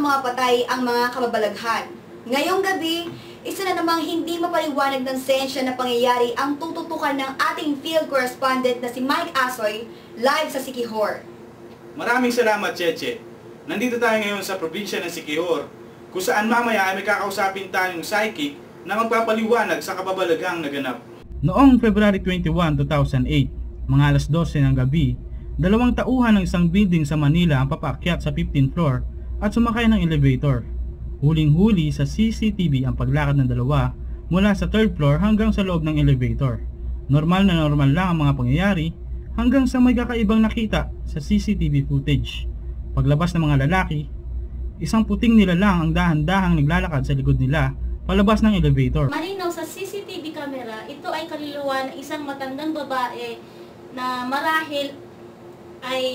mga patay ang mga kababalaghan. Ngayong gabi, isa na namang hindi mapaliwanag ng sensya na pangyayari ang tututukan ng ating field correspondent na si Mike Asoy live sa Siquijor. Maraming salamat, Cheche. Nandito tayo ngayon sa probinsya ng Siquijor, kung saan mamaya ay may kakausapin tayong psychic na magpapaliwanag sa kababalaghang naganap. Noong February 21, 2008, mga alas 12 ng gabi, dalawang tauhan ng isang building sa Manila ang papaakyat sa 15th floor at sumakay ng elevator. Huling-huli sa CCTV ang paglakad ng dalawa mula sa 3rd floor hanggang sa loob ng elevator. Normal na normal lang ang mga pangyayari hanggang sa may kakaibang nakita sa CCTV footage. Paglabas ng mga lalaki, isang puting nilalang ang dahan-dahang naglalakad sa likod nila palabas ng elevator. Malinaw sa CCTV camera, ito ay kaluluwa ng isang matandang babae na marahil ay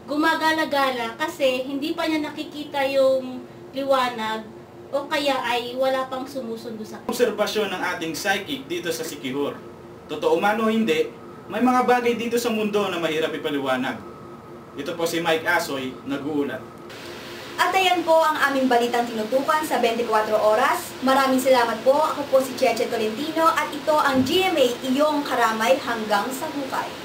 gumagala-gala kasi hindi pa niya nakikita yung liwanag o kaya ay wala pang sumusundo sa Obserbasyon ng ating psychic dito sa Siquijor. Totoo man o hindi, may mga bagay dito sa mundo na mahirap ipaliwanag. Ito po si Mike Asoy, nag-uulat. At ayan po ang aming balitang tinutukan sa 24 oras. Maraming salamat po. Ako po si Cheche Tolentino at ito ang GMA Iyong Karamay hanggang sa hukay.